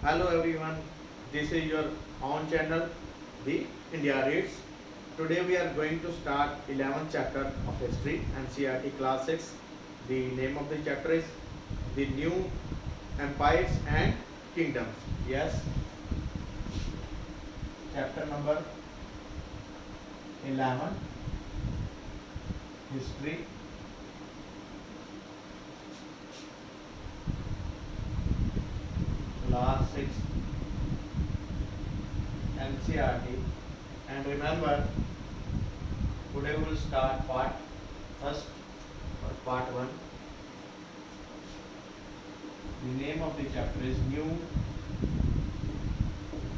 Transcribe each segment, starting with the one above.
Hello everyone, this is your own channel, The India Reads. Today we are going to start 11th chapter of history and CRT class 6. The name of the chapter is The New Empires and Kingdoms. Yes, chapter number 11, History. Class 6 NCRT, and remember today we will start part 1. The name of the chapter is New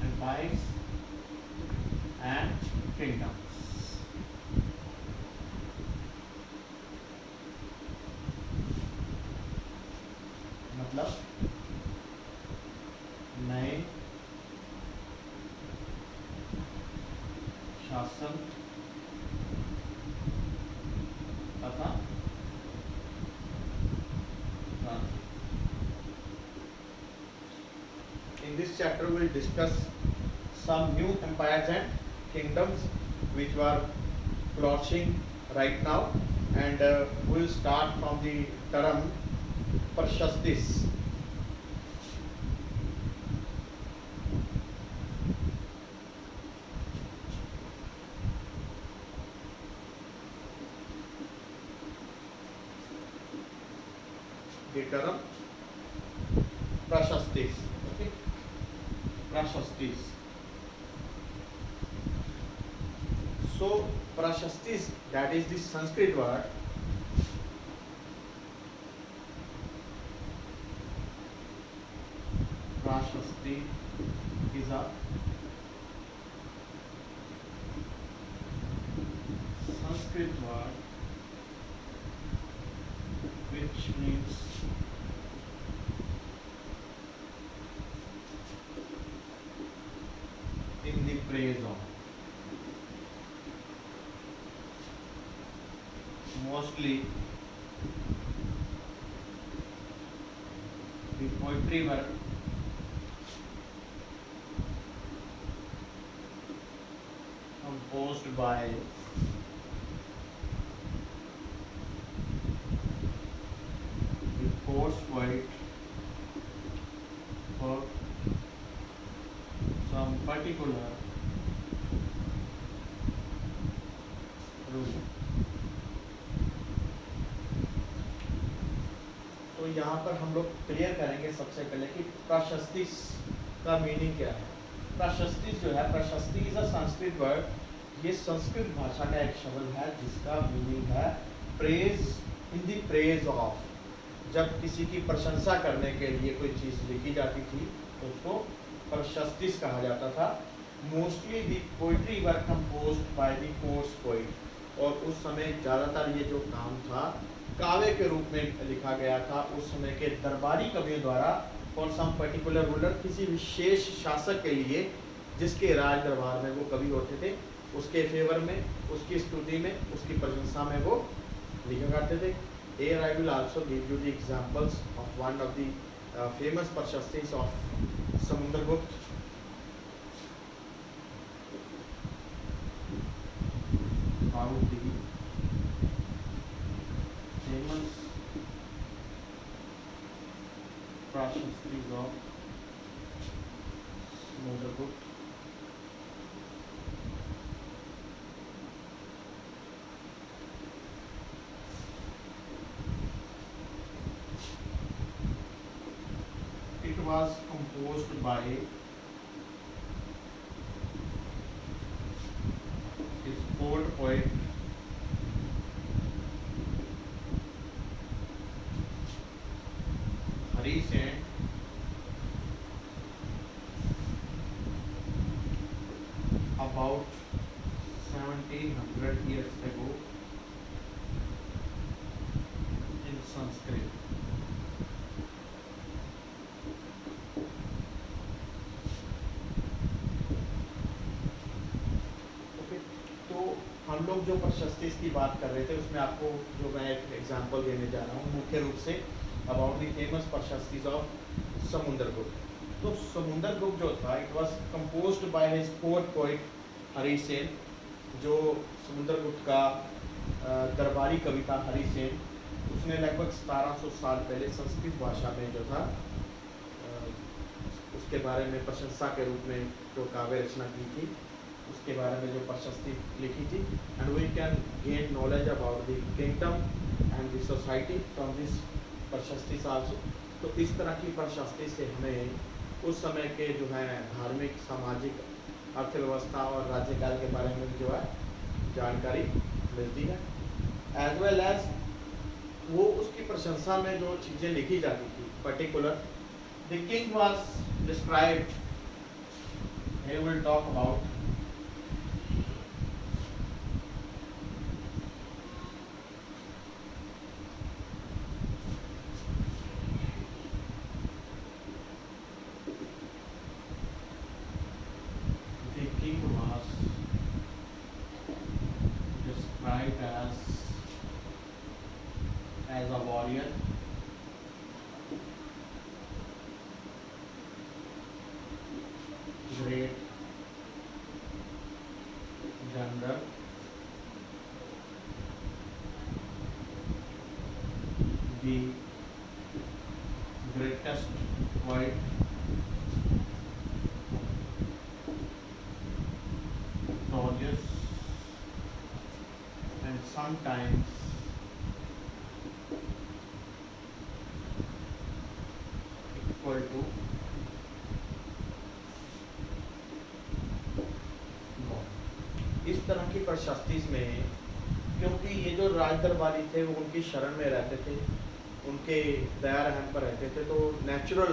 Empires and Kingdoms. मतलब नए शासन तथा क्रांति. In this chapter we will discuss some new empires and kingdoms which were flourishing right now, and we will start from the term Prashastis. The term Prashastis. Okay, Prashastis. So Prashastis, that is the Sanskrit word. Prashasti is a Sanskrit word which means in the praise of. Mostly the poetry work composed by the coarse poet for some particular rule. तो यहाँ पर हम लोग clear करेंगे सबसे पहले कि प्रशस्तिस का मीनिंग क्या है. प्रशस्तिस जो है, प्रशस्ति इज अ संस्कृत वर्ड. ये संस्कृत भाषा का एक शब्द है जिसका मीनिंग है praise, in the praise of. जब किसी की प्रशंसा करने के लिए कोई चीज़ लिखी जाती थी तो उसको प्रशस्तिस कहा जाता था. Mostly the poetry were composed by the course poet. और उस समय ज़्यादातर ये जो काम था काव्य के रूप में लिखा गया था उस समय के दरबारी कवियों द्वारा. फॉर सम पर्टिकुलर रूलर, किसी विशेष शासक के लिए जिसके राज दरबार में वो कवि होते थे, उसके फेवर में, उसकी स्तुति में, उसकी प्रशंसा में वो लिखा करते थे. Here I will also give you the examples of one of the famous Prashastis of Samundragupta. About the famous Prashastis of Samundragupta. It was composed by his old poet Hari Sen about 1700 years ago in Sanskrit. हम लोग जो प्रशस्ति की बात कर रहे थे उसमें आपको जो मैं एक एग्जांपल देने जा रहा हूँ मुख्य रूप से about the famous prashastis of Samudragupta. तो समुद्रगुप्त जो था it was composed by his poet Hari Sen, जो समुद्रगुप्त का दरबारी कवि था हरि सेन। उसने लगभग 1700 साल पहले संस्कृत भाषा में जो था उसके बारे में प्रशंसा के रूप में जो काव्य रचना की थी, उसके बारे में जो प्रशस्ति लिखी थी। And we can gain knowledge about the kingdom and the society from this प्रशस्ति आल्सो। तो इस तरह की प्रशस्ति से हमें उस समय के जो है धार्मिक, सामाजिक, अर्थव्यवस्था और राज्यकाल के बारे में जो है जानकारी मिलती है। एज वेल एज वो उसकी प्रशंसा में जो चीज़ें लिखी जाती थी, particular the king was described, he will talk about the king was described as a warrior, great general, the greatest poet, notorious, and sometimes equal to God। इस तरह की प्रशस्ति में, क्योंकि ये जो राज दरबारी थे वो उनकी शरण में रहते थे, उनके दया रहम पर रहते थे, तो नेचुरल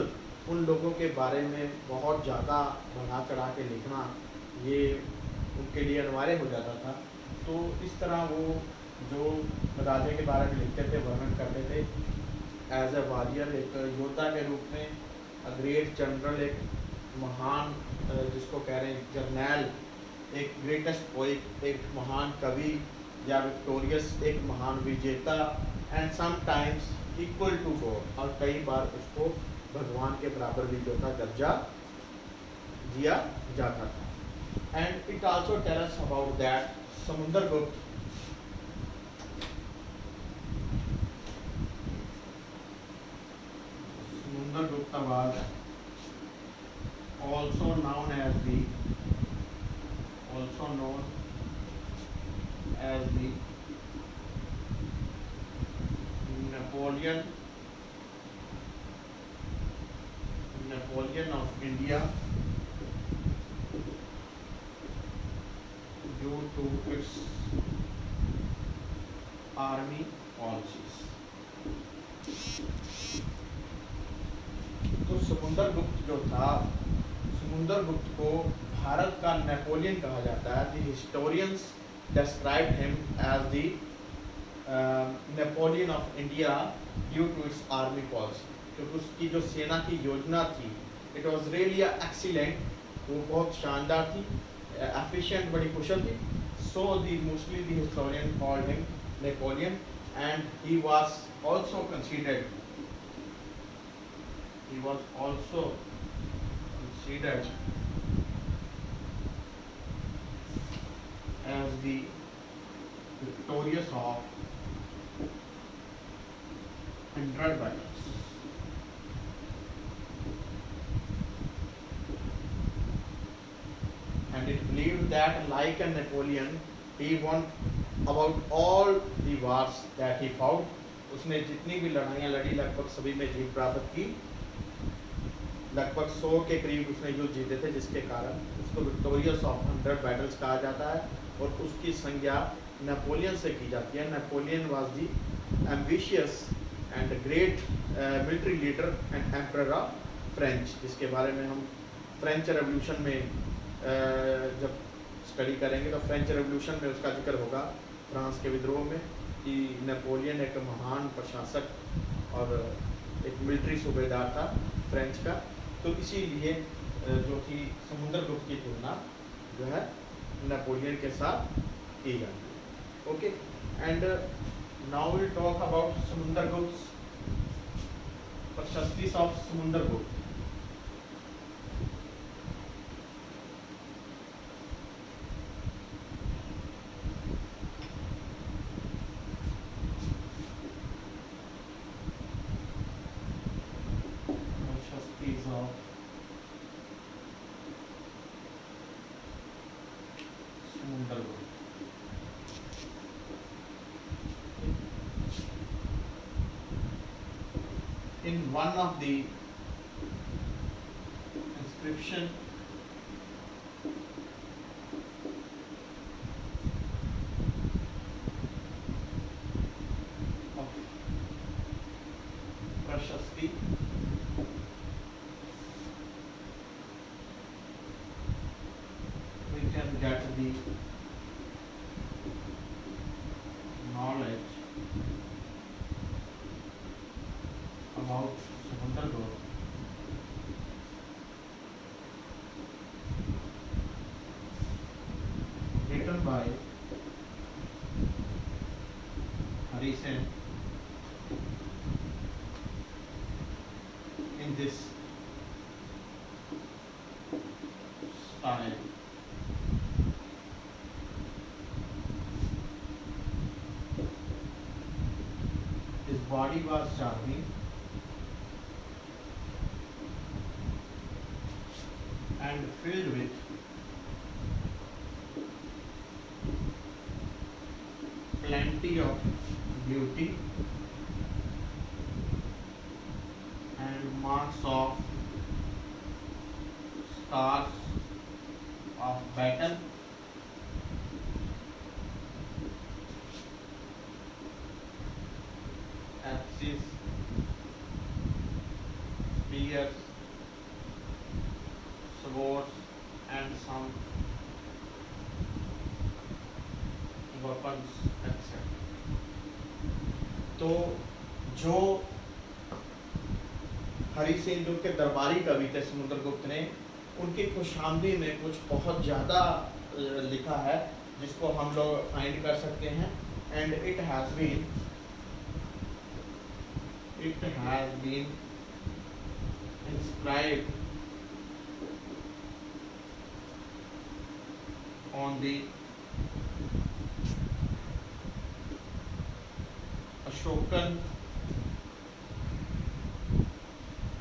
उन लोगों के बारे में बहुत ज़्यादा बढ़ा चढ़ा के लिखना ये उनके लिए अनिवार्य हो जाता था। तो इस तरह वो जो राजा के बारे में लिखते थे, वर्णन करते थे एज ए वॉरियर, एक योद्धा के रूप में, अ ग्रेट जनरल, एक महान जिसको कह रहे हैं जर्नैल, एक ग्रेटेस्ट पोएट, एक महान कवि, या विक्टोरियस, एक महान विजेता, and sometimes equal to god, और कई बार उसको भगवान के बराबर भी जो था दर्जा दिया जाता था। And it also tell us about that Samudragupta was also known as the Napoleon of India due to its army policies। तो समुद्रगुप्त जो था, समुद्रगुप्त को भारत का नेपोलियन कहा जाता है। The historians described him as the Napoleon of India due to its army policy, क्योंकि उसकी जो सेना की योजना थी इट वाज रियली एक्सीलेंट, वो बहुत शानदार थी, एफिशिएंट, बड़ी कुशल थी। So the mostly the historian called him Napoleon, and he was also considered as the victorious of 100 battles। And it believed that like a Napoleon, he won about all the wars that he fought। उसने जितनी भी लड़ाइयाँ लड़ी लगभग सभी में जीत प्राप्त की, लगभग 100 के करीब उसने युद्ध जीते थे, जिसके कारण उसको विक्टोरियस ऑफ 100 बैटल्स कहा जाता है। और उसकी संज्ञा नेपोलियन से की जाती है। Napoleon was the ambitious and great military leader and emperor of French, जिसके बारे में हम फ्रेंच रेवोल्यूशन में जब स्टडी करेंगे तो फ्रेंच रेवोल्यूशन में उसका जिक्र होगा, फ्रांस के विद्रोह में, कि नेपोलियन एक महान प्रशासक और एक मिलिट्री सूबेदार था फ्रेंच का। तो इसीलिए जो कि समुद्रगुप्त की तुलना जो है नेपोलियन के साथ की जाती है। Okay, and now will talk about Samudragupta, prashasti of Samudragupta. in one of the inscription of Prashasti, we can get the knowledge about Samundargupta written by Hari Sen in this style. His body was charming and filled with plenty of beauty and marks of scars of battle, axes, spears, swords and some weapons etc. तो जो हरिसेन जो के दरबारी कवि थे समुद्रगुप्त ने, उनकी खुशामदी में कुछ बहुत ज़्यादा लिखा है जिसको हम लोग फाइंड कर सकते हैं. And it has been inscribed on the Ashokan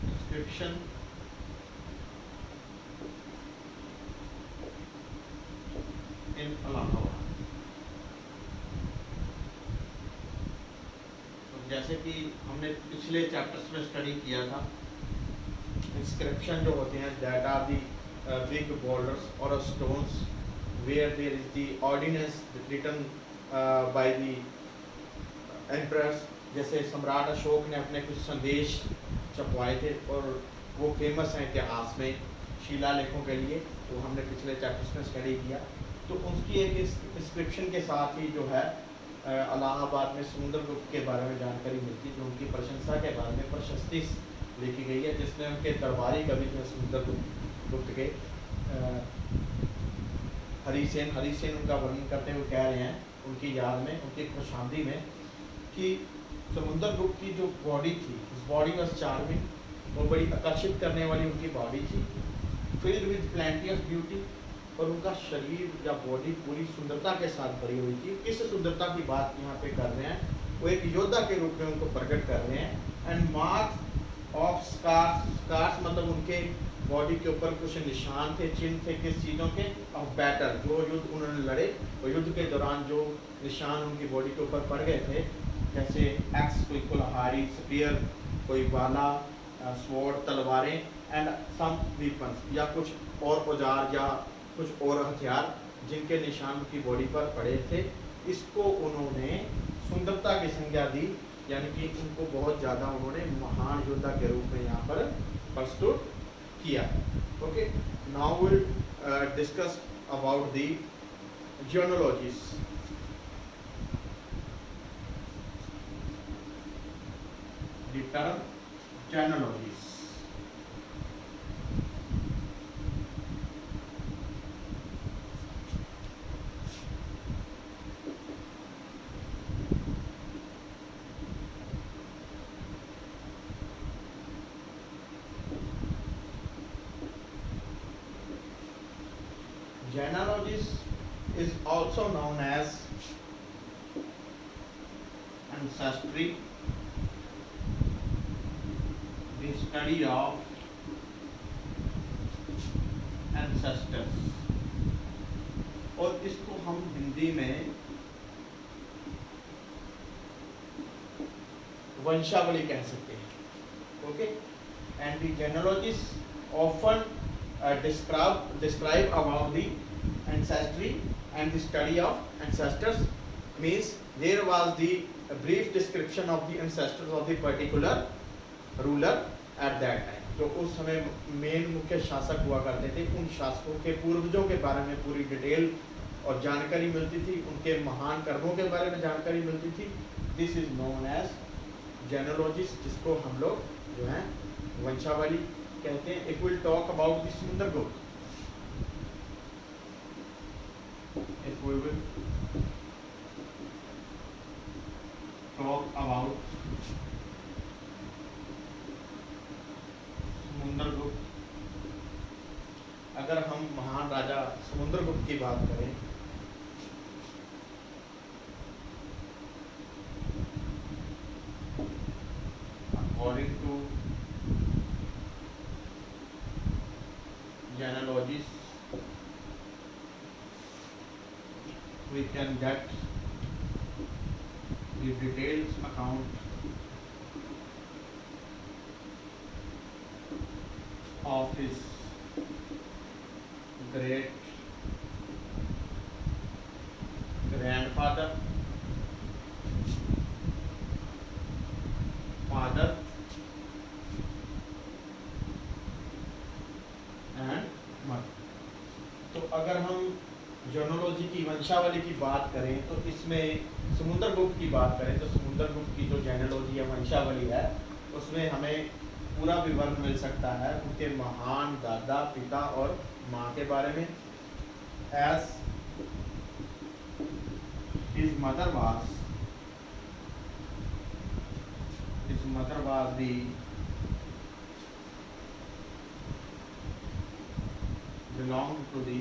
inscription in Allahabad. तो जैसे कि हमने पिछले चैप्टर्स में स्टडी किया था, इंस्क्रिप्शन जो होते हैं that are the big borders और stones where there is the ordinance written by the emperors. जैसे सम्राट अशोक ने अपने कुछ संदेश छपवाए थे और वो फेमस हैं इतिहास में शिलालेखों के लिए, तो हमने पिछले चैप्टर्स में स्टडी किया. तो उसकी एक इंस्क्रिप्शन के साथ ही जो है इलाहाबाद में समुद्रगुप्त के बारे में जानकारी मिलती है, जो उनकी प्रशंसा के बारे में प्रशस्ति लिखी गई है, जिसमें उनके दरबारी कवि जो समुद्रगुप्त के हरिसेन उनका वर्णन करते हुए कह रहे हैं उनकी याद में, उनकी खुशामदी में, कि समुद्रगुप्त की जो बॉडी थी, बॉडी वॉज चार्मिंग, वो बड़ी आकर्षित करने वाली उनकी बॉडी थी, filled with plenty of beauty, और उनका शरीर या बॉडी पूरी सुंदरता के साथ भरी हुई थी. किस सुंदरता की बात यहाँ पे कर रहे हैं, वो एक योद्धा के रूप में उनको प्रकट कर रहे हैं. एंड मार्क्स ऑफ स्कार्स मतलब उनके बॉडी के ऊपर कुछ निशान थे, चिन्ह थे, किस चीज़ों के, ऑफ बैटल, जो युद्ध उन्होंने लड़े, और युद्ध के दौरान जो निशान उनकी बॉडी के ऊपर पड़ गए थे, जैसे एक्स, कोई कुल्हाड़ी, स्पीयर, कोई बाला, स्वॉर्ड, तलवारें, एंड सम वीपन्स, या कुछ और औजार या कुछ और हथियार जिनके निशान उनकी बॉडी पर पड़े थे. इसको उन्होंने सुंदरता की संज्ञा दी, यानी कि उनको बहुत ज़्यादा उन्होंने महान योद्धा के रूप में यहाँ पर प्रस्तुत किया. Okay, now will discuss about the genealogies. The term genealogies. Genealogies is also known as ancestry, the study of ancestors, और इसको हम हिंदी में वंशावली कह सकते हैं. Okay, and the genealogists often describe about the ancestry and the study of ancestors. Means there was the brief description of the ancestors of the particular ruler at that time. जो उस समय मेन मुख्य शासक हुआ करते थे, उन शासकों के पूर्वजों के बारे में पूरी डिटेल और जानकारी मिलती थी, उनके महान कर्मों के बारे में जानकारी मिलती थी. This is known as genealogist, जिसको हम लोग जो है वंशावली कहते हैं. If will talk about the Samudragupta, if we will talk about Samudragupta, अगर हम महान राजा समुद्रगुप्त की बात करें, according to genealogists, we can get the details account of his great grandfather, father and mother. तो अगर हम जेनेलॉजी की वंशावली की बात करें तो इसमें समुद्रगुप्त की बात करें तो समुद्रगुप्त की जो जेनेलॉजी या वंशावली है उसमें हमें पूरा विवरण मिल सकता है उनके महान दादा, पिता और माँ के बारे में. As his mother was the belong to the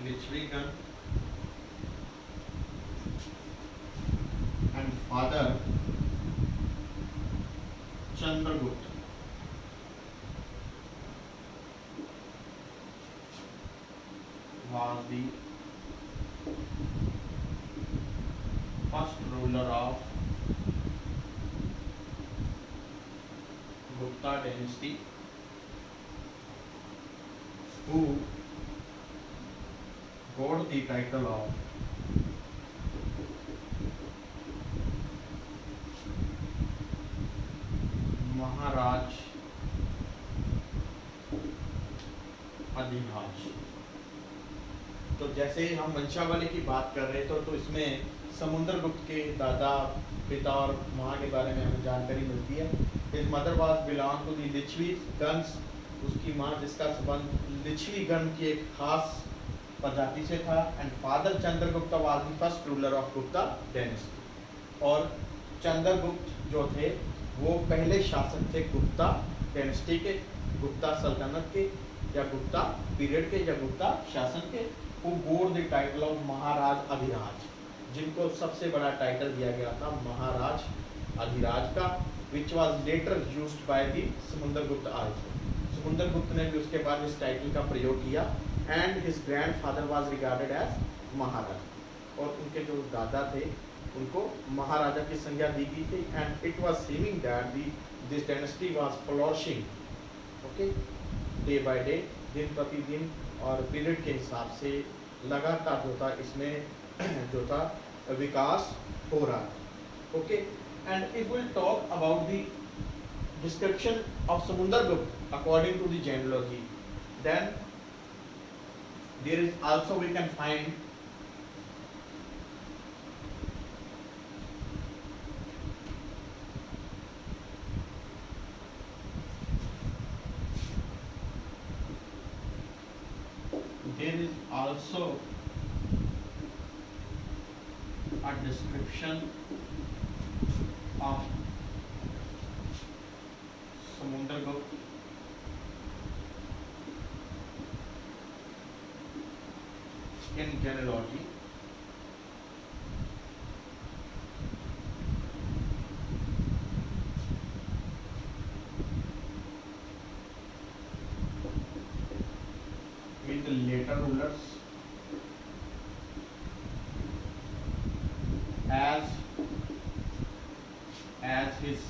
Lichvigan and father Chandragupta was the first ruler of Gupta dynasty who got the title of Maharaj Adhiraj. तो जैसे ही हम वंशावली की बात कर रहे थे तो इसमें समुद्रगुप्त के दादा, पिता और माँ के बारे में हमें जानकारी मिलती है. His mother was belong to the Lichvigans, उसकी माँ जिसका संबंध लिच्छवी की एक खास प्रजाति से था. And father Chandragupta was the first ruler of Gupta dynasty, और चंद्रगुप्त जो थे वो पहले शासक थे गुप्ता डायनेस्टी के, गुप्ता सल्तनत के या गुप्ता पीरियड के या गुप्ता शासन के. who bore the title of महाराज अधिराज, जिनको सबसे बड़ा टाइटल दिया गया था महाराज अधिराज का, which was later used by the Samudragupta also. Samudragupta ने भी उसके बाद इस टाइटल का प्रयोग किया. and his grandfather was regarded as महाराज, और उनके जो दादा थे उनको महाराजा की संज्ञा दी गई थी. and it was seeming that this dynasty was flourishing, okay, day by day, दिन प्रतिदिन और पीरियड के हिसाब से लगातार जो था इसमें जो था विकास हो रहा है. Okay, and if will talk about the description of Samudragupta according to the genealogy, then there is also we can find there is also a description of Samundragupta in genealogy.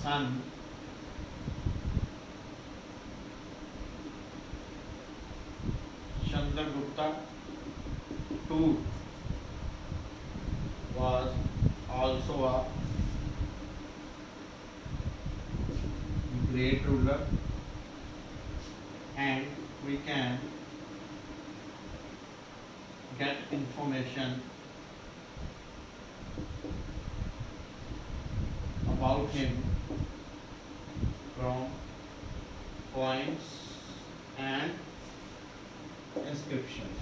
son Chandragupta II was also a great ruler, and we can get information about him from coins and inscriptions.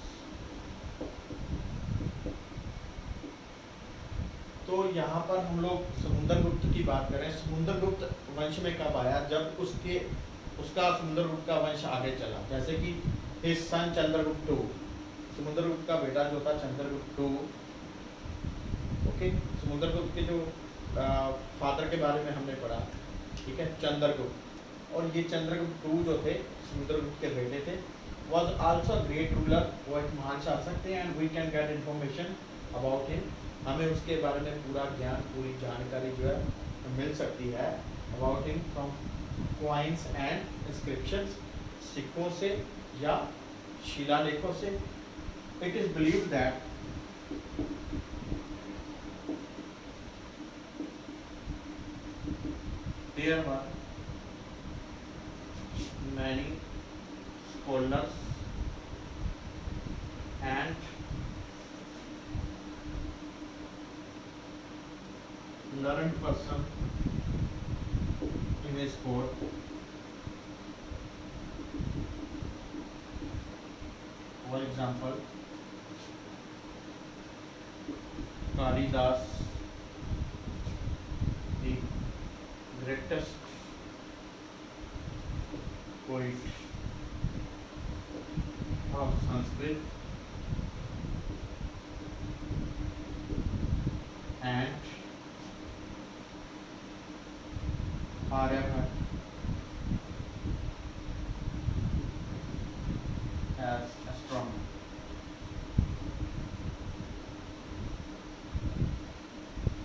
तो यहाँ पर हम लोग समुद्रगुप्त की बात करें। समुद्रगुप्त वंश में कब आया? जब उसका समुद्रगुप्त का वंश आगे चला। जैसे कि his son Chandragupta II, Samudragupta का बेटा जो था चंद्रगुप्त II, ओके। समुद्रगुप्त के जो फादर के बारे में हमने पढ़ा, ठीक है, चंद्रगुप्त। और ये चंद्रगुप्त II जो थे, समुद्रगुप्त के बेटे थे, was also a great ruler, वो एक महान शासक थे, and we can get information about him, हमें उसके बारे में पूरा ज्ञान, पूरी जानकारी जो है मिल सकती है about him from coins and inscriptions, सिक्कों से या शिलालेखों से। It is believe that there were many scholars and learned person in his court, for example Kalidas, the greatest poet of Sanskrit, and Aryabhat as astronomer।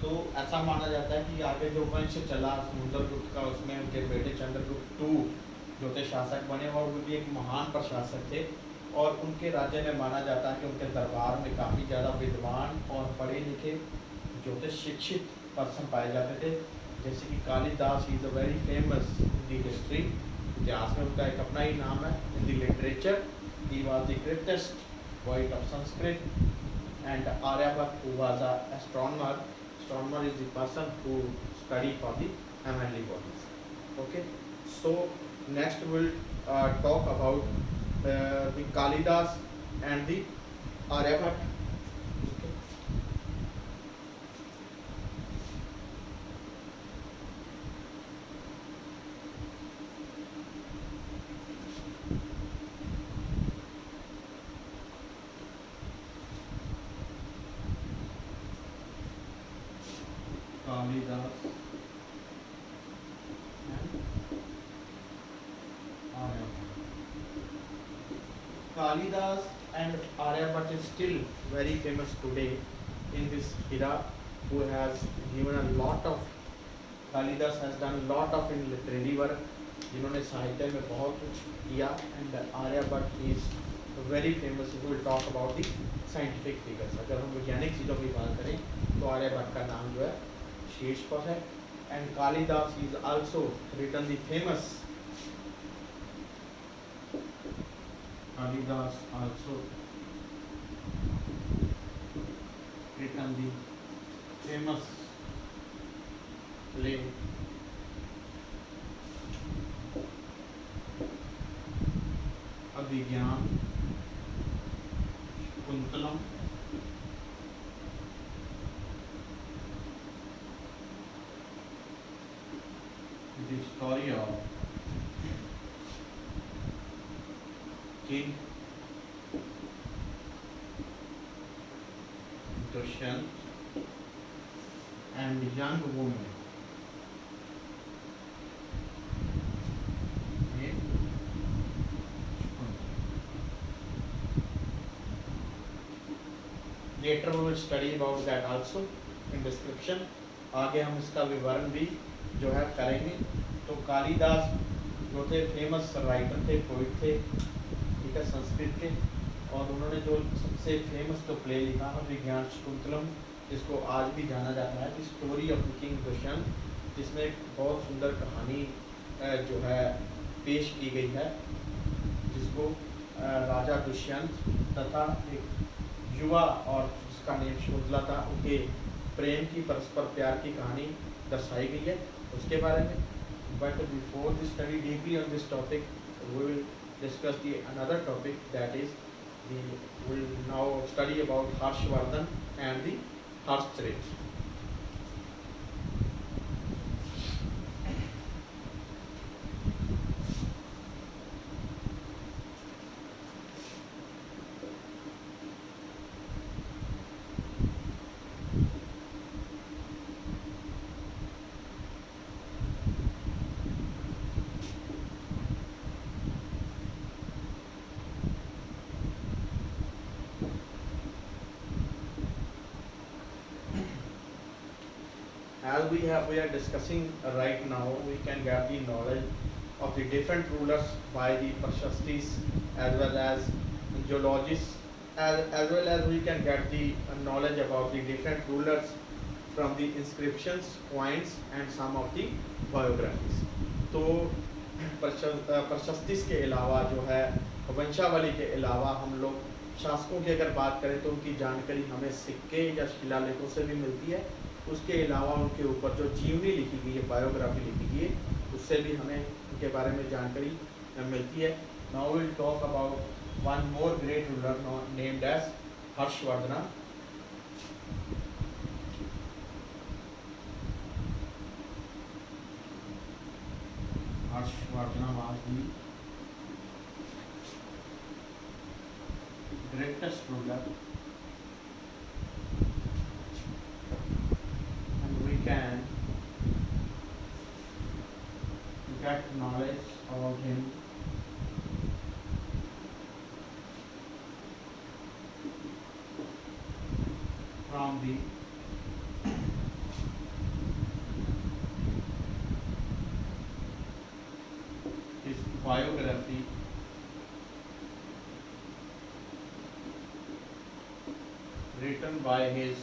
तो ऐसा माना जाता है कि आगे जो वंश चला समुद्रगुप्त का, उसमें उनके बेटे चंद्रगुप्त II जो थे शासक बने, और वो भी एक महान प्रशासक थे। और उनके राज्य में माना जाता है कि उनके दरबार में काफ़ी ज़्यादा विद्वान और पढ़े लिखे जो थे शिक्षित पर्सन पाए जाते थे। जैसे कि Kalidas is a very famous in the history, इतिहास में उनका एक अपना ही नाम है। In the literature he was the greatest poet of Sanskrit, and Aryabhatta who was a astronomer. Astronomer is the person who study for the heavenly bodies. Okay, so next will talk about the Kalidas and the Aryabhatta. Kalidas and Aryabhatta. Kalidas and Aryabhatta is still very famous today in this era, who has given a lot of, Kalidas has done a lot of in literary work, जिन्होंने साहित्य में बहुत कुछ किया, and Aryabhatta is very famous। We will talk about the scientific figures। अगर हम वैज्ञानिक चीज़ों की बात करें तो आर्यभट्ट का नाम जो है शीर्ष पर है। And Kalidas is also written the famous, Kalidas also written the famous play Abhijnanashakuntalam, the story of King Dushyant and young woman named Later we will study about that also in description। आगे हम इसका विवरण भी जो है करेंगे। तो कालिदास जो थे फेमस राइटर थे, पोइट थे, ठीक है, संस्कृत के, और उन्होंने जो सबसे फेमस जो प्ले लिखा है विज्ञान शकुंतलम, जिसको आज भी जाना जाता है the story of the king Dushyant, जिसमें एक बहुत सुंदर कहानी जो है पेश की गई है, जिसको राजा दुष्यंत तथा एक युवा और जिसका नेम शकुंतला था, उनके प्रेम की, परस्पर प्यार की कहानी दर्शाई गई है, उसके बारे में। But before the study deeply on this topic, we will discuss the another topic, that is we will now study about Harshvardhan and the Harshchrit. As we are discussing right now, we can get the knowledge of the different rulers by the Prashastis as well as geologists, as well as we can get the knowledge about the different rulers from the inscriptions, coins and some of the biographies. तो प्रशस्तिस के अलावा जो है वंशावली के अलावा हम लोग शासकों की अगर बात करें तो उनकी जानकारी हमें सिक्के या शिलालेखों से भी मिलती है। उसके अलावा उनके ऊपर जो जीवनी लिखी गई है, बायोग्राफी लिखी गई है, उससे भी हमें उनके बारे में जानकारी मिलती है। Now will talk about one more great ruler named as Harshvardhan. Harshvardhana was the greatest ruler, and we can get knowledge about him from the his biography written by his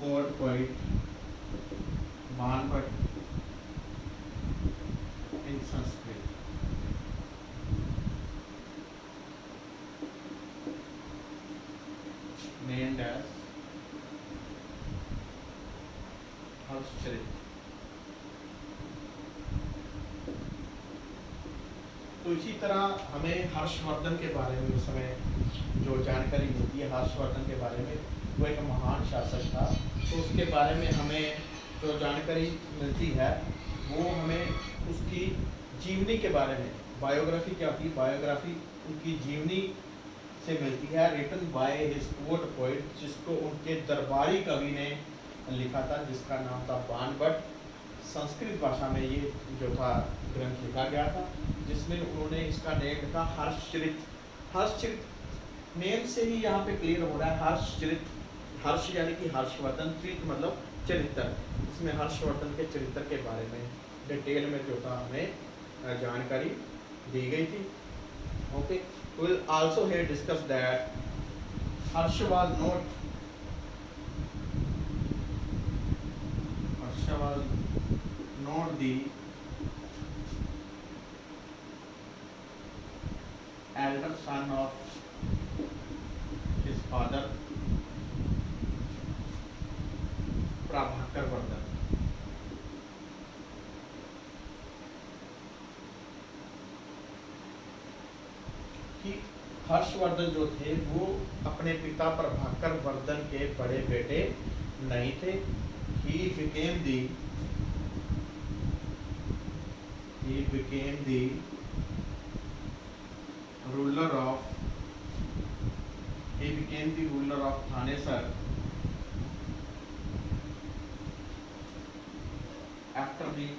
poet Banbhat in Sanskrit. Named as Harshchrit. तो इसी तरह हमें हर्षवर्धन के बारे में उस समय जो जानकारी मिलती है हर्षवर्धन के बारे में, वो एक महान शासक था। तो उसके बारे में हमें जो जानकारी मिलती है वो हमें उसकी जीवनी के बारे में, बायोग्राफी क्या होती है, बायोग्राफी उनकी जीवनी से मिलती है, रिटन बाय हिज पोएट, जिसको उनके दरबारी कवि ने लिखा था, जिसका नाम था बाणभट्ट। संस्कृत भाषा में ये जो था ग्रंथ लिखा गया था, जिसमें उन्होंने इसका नेम लिखा हर्षचरित। हर्षचरित नेम से ही यहाँ पे क्लियर हो रहा है, हर्षचरित, हर्ष यानी कि हर्षवर्धन, चरित मतलब चरित्र। इसमें हर्षवर्धन के चरित्र के बारे में डिटेल में जो था हमें जानकारी दी गई थी। Okay, we will also here discuss that Harsha was not the elder son of his father Prabhakar Vardhan। कि हर्षवर्धन जो थे वो अपने पिता प्रभाकर वर्धन के बड़े बेटे नहीं थे। He became the ruler of Thanesar after the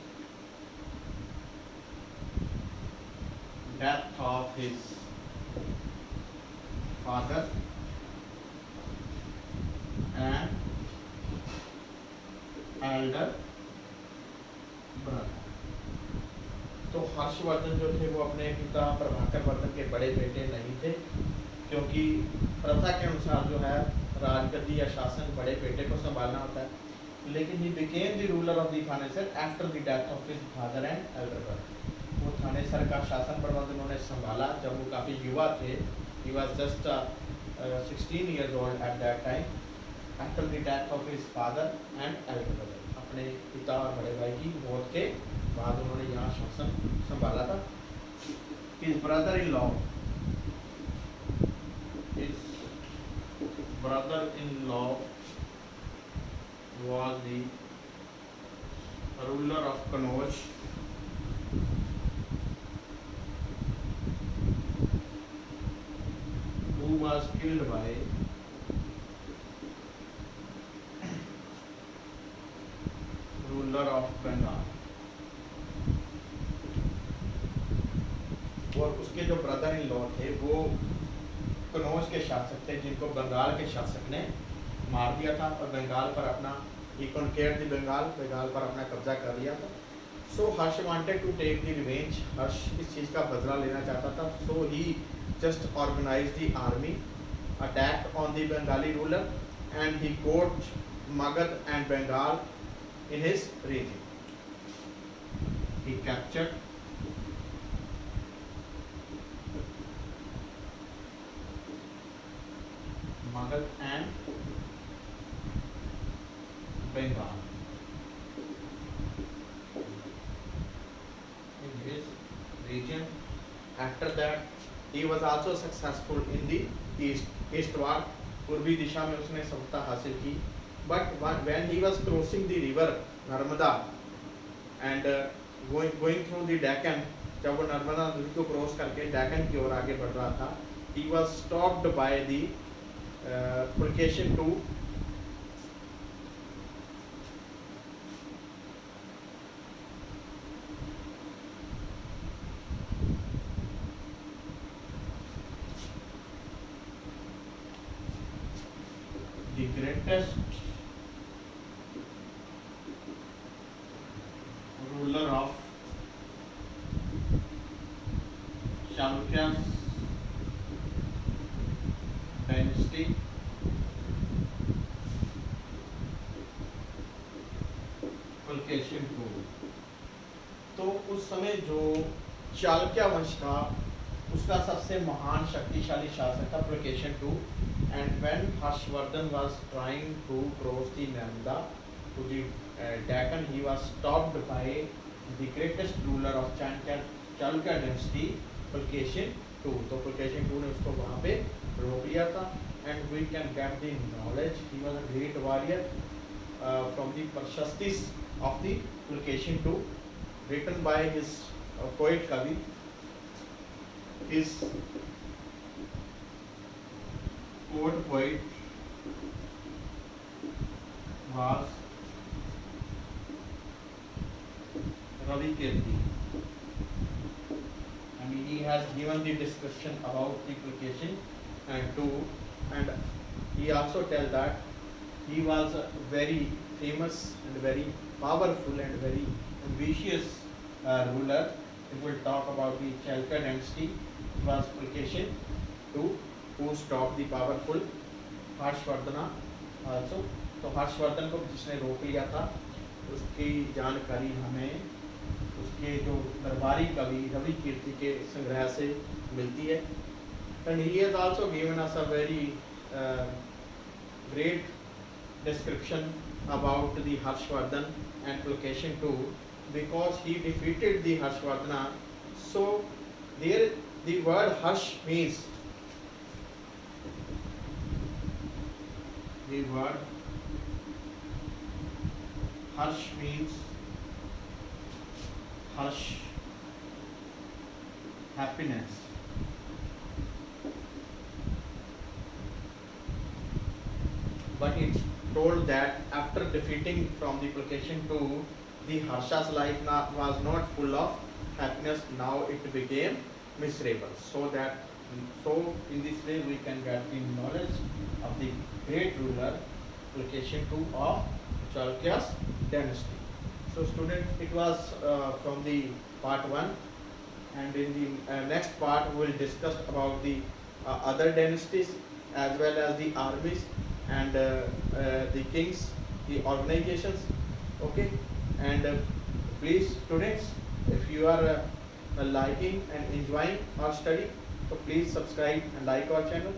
death of his father and Elder brother. तो हर्षवर्धन जो थे वो अपने पिता प्रभाकर वर्धन के बड़े बेटे नहीं थे, क्योंकि प्रथा के अनुसार जो है राजगद्दी या शासन बड़े बेटे को संभालना होता है। लेकिन he became the ruler of the Thanesar after the death of his father and Elder brother. वो थानेसर का शासन प्रबंध उन्होंने संभाला जब वो काफ़ी युवा थे। He was just 16 years old at that time after the death of his father and elder brother। अपने पिता और बड़े भाई की मौत के बाद उन्होंने यहाँ शासन संभाला था। His brother-in-law was the ruler of Kannauj, who was killed by ruler of Bengal। और उसके जो ब्रदर इन लॉ थे वो कनौज के शासक थे, जिनको बंगाल के शासक ने मार दिया था और बंगाल पर अपना he conquered the बंगाल पर अपना कब्जा कर लिया था। So Harsh wanted to take the revenge। हर्ष इस चीज़ का बदला लेना चाहता था। So he just organized the army, attacked on the Bengali ruler and he caught Magad and Bengal in his region। He captured Magad and Bengal in his region। After that, he was also successful in the eastward, पूर्वी दिशा में उसने सफलता हासिल की। But when he was crossing the river Narmada and going through the Deccan, जब वो नर्मदा नदी को क्रॉस करके डेक्कन की ओर आगे बढ़ रहा था, he was stopped by the Pulketion II। The greatest ruler of Chalukya dynasty, Pulketion II। तो उस समय जो चालुक्य वंश था उसका सबसे महान शक्तिशाली शासक था Pulakeshin II। And when Harshvardhan was trying to cross the Narmada to the Deccan, he was stopped by the greatest ruler of Chalukya dynasty, Pulkeशिन II। तो पुलकेशिन II ने उसको वहाँ पे रोक लिया था। And we can get the knowledge he was a great warrior from the Prashastis of the Pulkeशिन II, written by his poet Kavi। His poet was Ravi Kirti, and he has given the description about the Pulkeशिन II, and he also tells that he was a very famous and very powerful and very ambitious ruler। If we talk about the Chalukya dynasty, it was Pulkeशिन II who stopped the powerful Harshvardhan also। तो हर्षवर्धन को जिसने रोक लिया था उसकी जानकारी हमें उसके जो दरबारी कवि रवि कीर्ति के संग्रह से मिलती है। And he has also given us a very great description about the Harshvardhan and Pulkeशिन II, because he defeated the Harshvardhana। So there the word Harsh means, the word Harsh means Harsh, happiness। But it's told that after defeating from the Pulkeशिन II, the Harsha's life was not full of happiness, now it became miserable। So in this way we can get the knowledge of the great ruler Pulkeशिन II of Chalukya's dynasty. So student, it was from the part 1, and in the next part we will discuss about the other dynasties as well as the armies and the kings, the organizations. Okay, and please students, if you are liking and enjoying our study, so please subscribe and like our channel.